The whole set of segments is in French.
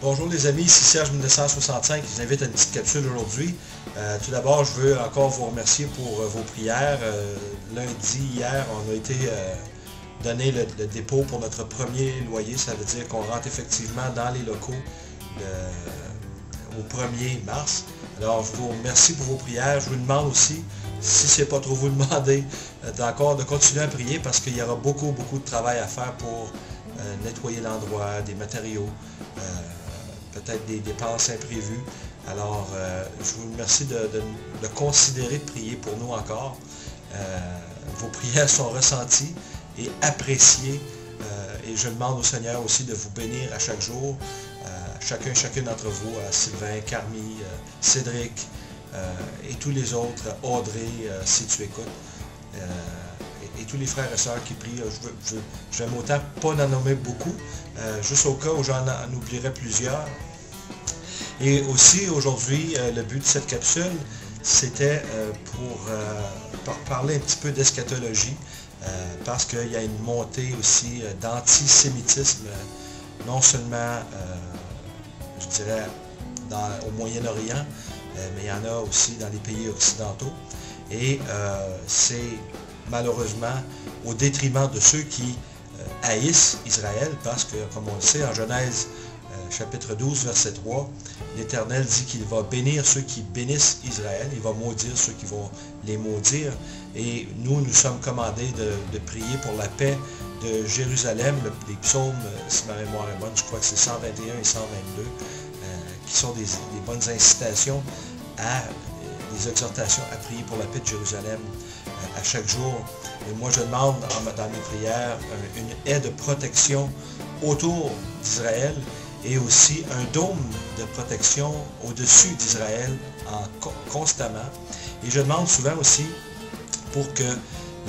Bonjour les amis, ici Serge 1965, je vous invite à une petite capsule aujourd'hui. Tout d'abord, je veux encore vous remercier pour vos prières. Lundi, hier, on a été donné le dépôt pour notre premier loyer. Ça veut dire qu'on rentre effectivement dans les locaux au 1er mars. Alors, je vous remercie pour vos prières. Je vous demande aussi, si ce n'est pas trop vous demander, de continuer à prier parce qu'il y aura beaucoup de travail à faire pour nettoyer l'endroit, des matériaux, peut-être des dépenses imprévues. Alors, je vous remercie de considérer de prier pour nous encore. Vos prières sont ressenties et appréciées. Et je demande au Seigneur aussi de vous bénir à chaque jour. Chacune d'entre vous, Sylvain, Carmi, Cédric et tous les autres, Audrey, si tu écoutes, et tous les frères et sœurs qui prient. Je vais m'autant pas en nommer beaucoup, juste au cas où j'en oublierai plusieurs. Et aussi, aujourd'hui, le but de cette capsule, c'était pour parler un petit peu d'eschatologie, parce qu'il y a une montée aussi d'antisémitisme, non seulement, je dirais, au Moyen-Orient, mais il y en a aussi dans les pays occidentaux. Et c'est malheureusement au détriment de ceux qui haïssent Israël, parce que, comme on le sait, en Genèse chapitre 12, verset 3, l'Éternel dit qu'il va bénir ceux qui bénissent Israël, il va maudire ceux qui vont les maudire. Et nous sommes commandés de prier pour la paix de Jérusalem. Les psaumes, si ma mémoire est bonne, je crois que c'est 121 et 122, qui sont des bonnes incitations des exhortations à prier pour la paix de Jérusalem à chaque jour. Et moi, je demande dans mes prières une aide de protection autour d'Israël et aussi un dôme de protection au-dessus d'Israël constamment. Et je demande souvent aussi pour que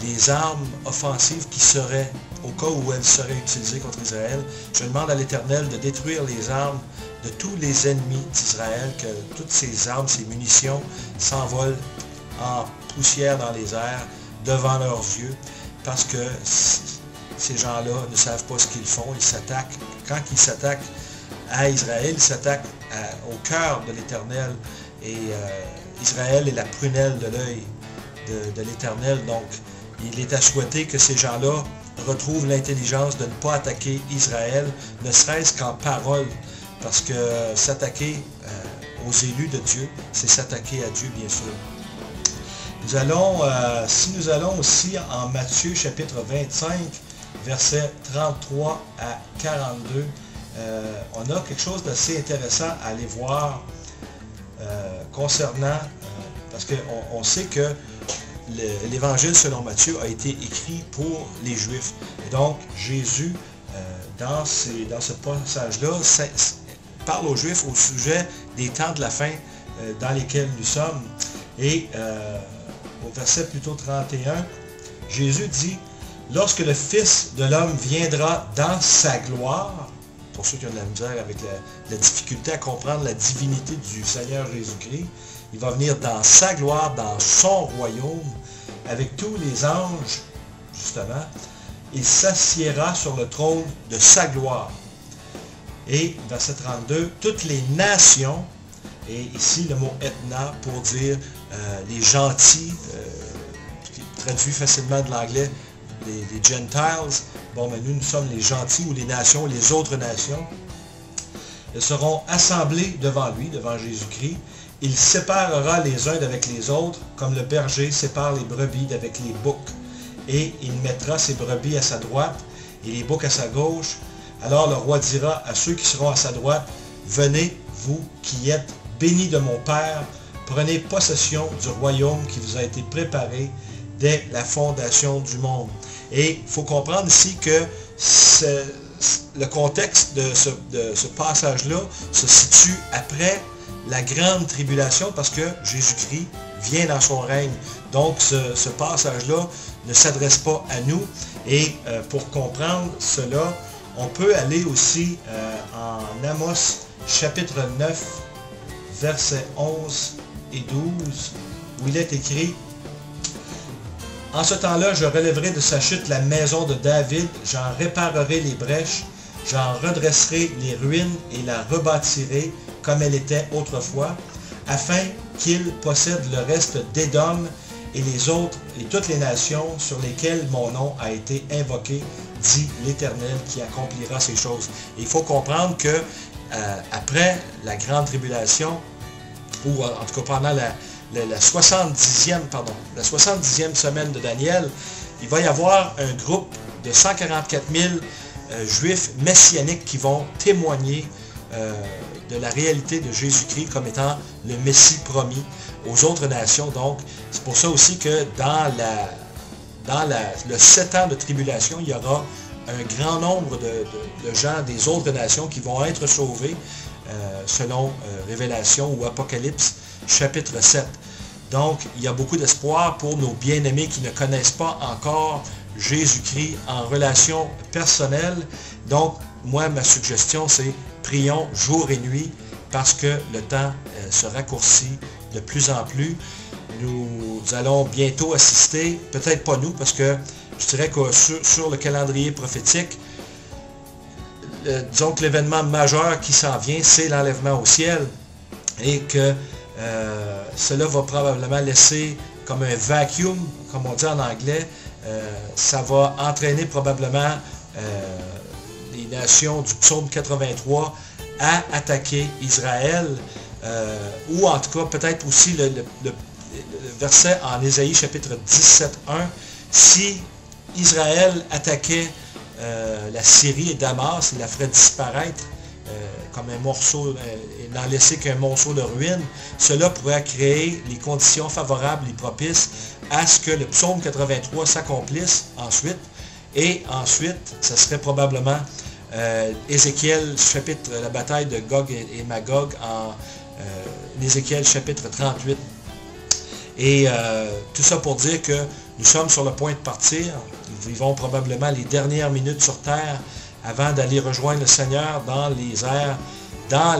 les armes offensives qui seraient, au cas où elles seraient utilisées contre Israël, je demande à l'Éternel de détruire les armes de tous les ennemis d'Israël, que toutes ces armes, ces munitions s'envolent en poussière dans les airs devant leurs yeux, parce que ces gens-là ne savent pas ce qu'ils font. Ils s'attaquent, quand ils s'attaquent à Israël, ils s'attaquent au cœur de l'Éternel, et Israël est la prunelle de l'œil de l'Éternel. Donc, il est à souhaiter que ces gens-là retrouvent l'intelligence de ne pas attaquer Israël, ne serait-ce qu'en parole, parce que s'attaquer aux élus de Dieu, c'est s'attaquer à Dieu, bien sûr. Nous allons aussi en Matthieu chapitre 25, versets 33 à 42, on a quelque chose d'assez intéressant à aller voir concernant, parce qu'on sait que l'Évangile selon Matthieu a été écrit pour les Juifs. Et donc, Jésus, dans ce passage-là, parle aux Juifs au sujet des temps de la fin dans lesquels nous sommes. Et au verset plutôt 31, Jésus dit, « Lorsque le Fils de l'homme viendra dans sa gloire », pour ceux qui ont de la misère avec la difficulté à comprendre la divinité du Seigneur Jésus-Christ, il va venir dans sa gloire, dans son royaume, avec tous les anges, justement. Il s'assiera sur le trône de sa gloire. Et, verset 32, toutes les nations, et ici le mot ethna pour dire les gentils, traduit facilement de l'anglais, les Gentiles. Bon, mais nous sommes les gentils ou les nations, les autres nations. Elles seront assemblées devant lui, devant Jésus-Christ. Il séparera les uns d'avec les autres, comme le berger sépare les brebis d'avec les boucs. Et il mettra ses brebis à sa droite et les boucs à sa gauche. Alors le roi dira à ceux qui seront à sa droite, « Venez, vous qui êtes bénis de mon Père, prenez possession du royaume qui vous a été préparé dès la fondation du monde. » Et il faut comprendre ici que le contexte de ce passage-là se situe après la grande tribulation, parce que Jésus-Christ vient dans son règne. Donc ce passage-là ne s'adresse pas à nous. Et pour comprendre cela, on peut aller aussi en Amos chapitre 9, versets 11 et 12, où il est écrit « En ce temps-là, je relèverai de sa chute la maison de David, j'en réparerai les brèches, j'en redresserai les ruines et la rebâtirai comme elle était autrefois, afin qu'il possède le reste d'Édom et les autres et toutes les nations sur lesquelles mon nom a été invoqué, dit l'Éternel qui accomplira ces choses. Et il faut comprendre que après la grande tribulation, ou en tout cas pendant la 70e semaine de Daniel, il va y avoir un groupe de 144 000 Juifs messianiques qui vont témoigner de la réalité de Jésus-Christ comme étant le Messie promis aux autres nations. Donc, c'est pour ça aussi que dans le 7 ans de tribulation, il y aura un grand nombre de gens des autres nations qui vont être sauvés selon Révélation ou Apocalypse, chapitre 7. Donc, il y a beaucoup d'espoir pour nos bien-aimés qui ne connaissent pas encore Jésus-Christ en relation personnelle. Donc, moi, ma suggestion, c'est prions jour et nuit parce que le temps se raccourcit de plus en plus. Nous allons bientôt assister, peut-être pas nous, parce que je dirais que sur le calendrier prophétique, disons que l'événement majeur qui s'en vient, c'est l'enlèvement au ciel et que cela va probablement laisser comme un vacuum, comme on dit en anglais. Ça va entraîner probablement les nations du psaume 83 à attaquer Israël, ou en tout cas peut-être aussi le verset en Ésaïe chapitre 17.1, si Israël attaquait la Syrie et Damas, il la ferait disparaître comme un morceau, et n'en laisser qu'un morceau de ruine, cela pourrait créer les conditions favorables et propices à ce que le psaume 83 s'accomplisse ensuite. Et ensuite, ce serait probablement Ézéchiel chapitre, la bataille de Gog et Magog en Ézéchiel chapitre 38. Et tout ça pour dire que nous sommes sur le point de partir. Nous vivons probablement les dernières minutes sur terre avant d'aller rejoindre le Seigneur dans les airs, dans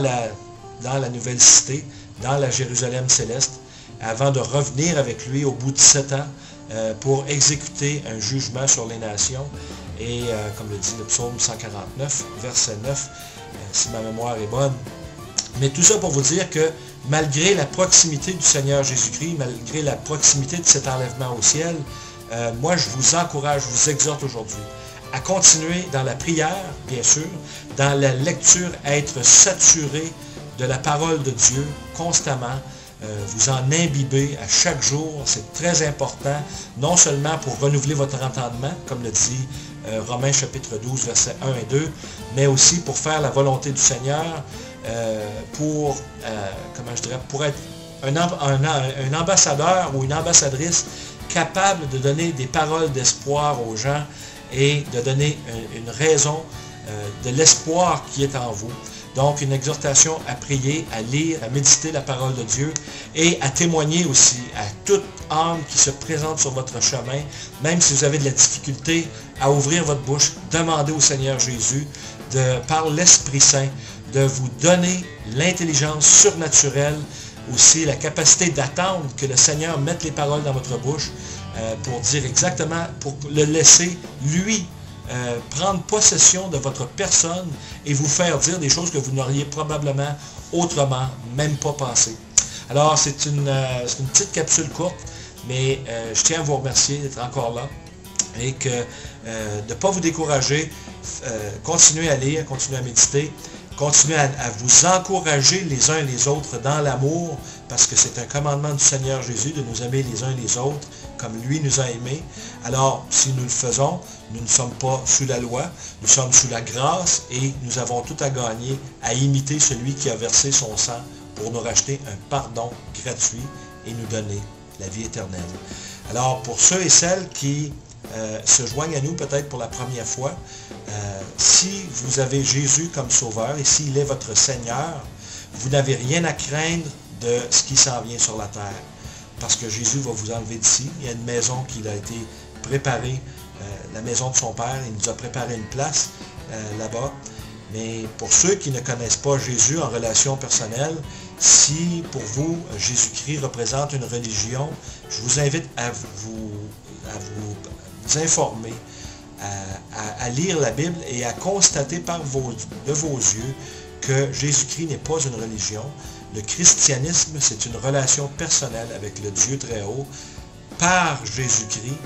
la nouvelle cité, dans la Jérusalem céleste, avant de revenir avec lui au bout de 7 ans pour exécuter un jugement sur les nations. Et comme le dit le psaume 149, verset 9, si ma mémoire est bonne. Mais tout ça pour vous dire que malgré la proximité du Seigneur Jésus-Christ, malgré la proximité de cet enlèvement au ciel, moi je vous encourage, je vous exhorte aujourd'hui à continuer dans la prière, bien sûr, dans la lecture, à être saturé de la parole de Dieu constamment, vous en imbibez à chaque jour, c'est très important, non seulement pour renouveler votre entendement, comme le dit Romains chapitre 12, versets 1 et 2, mais aussi pour faire la volonté du Seigneur, pour être un ambassadeur ou une ambassadrice capable de donner des paroles d'espoir aux gens et de donner une raison de l'espoir qui est en vous. Donc, une exhortation à prier, à lire, à méditer la parole de Dieu et à témoigner aussi à toute âme qui se présente sur votre chemin, même si vous avez de la difficulté à ouvrir votre bouche, demandez au Seigneur Jésus, par l'Esprit Saint, de vous donner l'intelligence surnaturelle, aussi la capacité d'attendre que le Seigneur mette les paroles dans votre bouche pour dire exactement, pour le laisser, lui, prendre possession de votre personne et vous faire dire des choses que vous n'auriez probablement autrement même pas pensé. Alors, c'est une petite capsule courte, mais je tiens à vous remercier d'être encore là et que de ne pas vous décourager, continuez à lire, continuez à méditer, continuez à vous encourager les uns les autres dans l'amour, parce que c'est un commandement du Seigneur Jésus de nous aimer les uns les autres, comme lui nous a aimés. Alors, si nous le faisons, nous ne sommes pas sous la loi, nous sommes sous la grâce et nous avons tout à gagner à imiter celui qui a versé son sang pour nous racheter un pardon gratuit et nous donner la vie éternelle. Alors, pour ceux et celles qui se joignent à nous peut-être pour la première fois, si vous avez Jésus comme sauveur et s'il est votre Seigneur, vous n'avez rien à craindre de ce qui s'en vient sur la terre. Parce que Jésus va vous enlever d'ici. Il y a une maison qui a été préparée, la maison de son Père. Il nous a préparé une place là-bas. Mais pour ceux qui ne connaissent pas Jésus en relation personnelle, si pour vous, Jésus-Christ représente une religion, je vous invite à vous informer, à lire la Bible et à constater de vos yeux que Jésus-Christ n'est pas une religion. Le christianisme, c'est une relation personnelle avec le Dieu très haut par Jésus-Christ.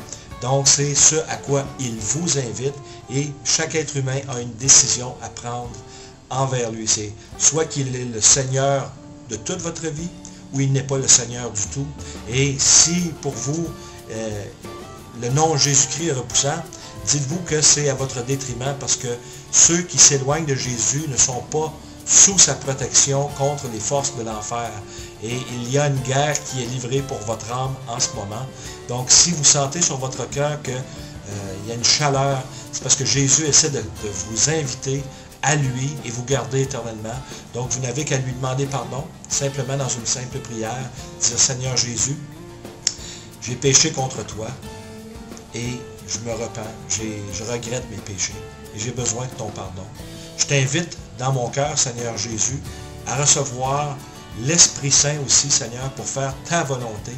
Donc, c'est ce à quoi il vous invite et chaque être humain a une décision à prendre envers lui. C'est soit qu'il est le Seigneur de toute votre vie ou il n'est pas le Seigneur du tout. Et si pour vous, le nom Jésus-Christ est repoussant, dites-vous que c'est à votre détriment parce que ceux qui s'éloignent de Jésus ne sont pas sous sa protection contre les forces de l'enfer. Et il y a une guerre qui est livrée pour votre âme en ce moment. Donc, si vous sentez sur votre cœur qu'il y a une chaleur, c'est parce que Jésus essaie de vous inviter à lui et vous garder éternellement. Donc, vous n'avez qu'à lui demander pardon, simplement dans une simple prière, dire « Seigneur Jésus, j'ai péché contre toi et je me repens, je regrette mes péchés et j'ai besoin de ton pardon. Je t'invite dans mon cœur, Seigneur Jésus, à recevoir l'Esprit Saint aussi, Seigneur, pour faire ta volonté.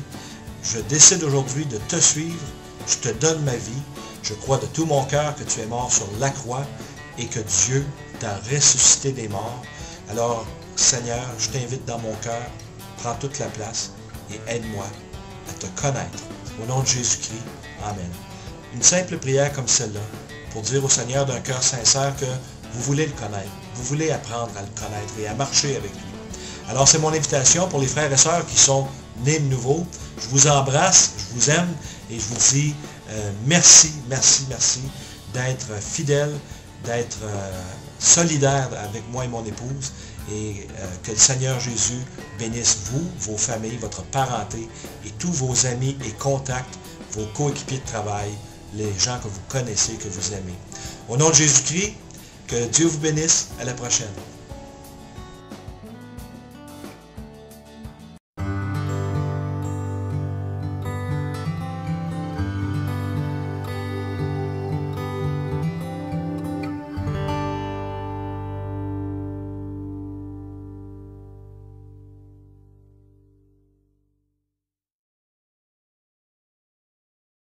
Je décide aujourd'hui de te suivre, je te donne ma vie, je crois de tout mon cœur que tu es mort sur la croix et que Dieu t'a ressuscité des morts. Alors, Seigneur, je t'invite dans mon cœur, prends toute la place et aide-moi à te connaître. Au nom de Jésus-Christ, Amen. Une simple prière comme celle-là, pour dire au Seigneur d'un cœur sincère que vous voulez le connaître, vous voulez apprendre à le connaître et à marcher avec lui. Alors c'est mon invitation pour les frères et sœurs qui sont nés de nouveau. Je vous embrasse, je vous aime et je vous dis merci, merci, merci d'être fidèles, d'être solidaires avec moi et mon épouse et que le Seigneur Jésus bénisse vous, vos familles, votre parenté et tous vos amis et contacts, vos coéquipiers de travail, les gens que vous connaissez, que vous aimez. Au nom de Jésus-Christ, que Dieu vous bénisse. À la prochaine.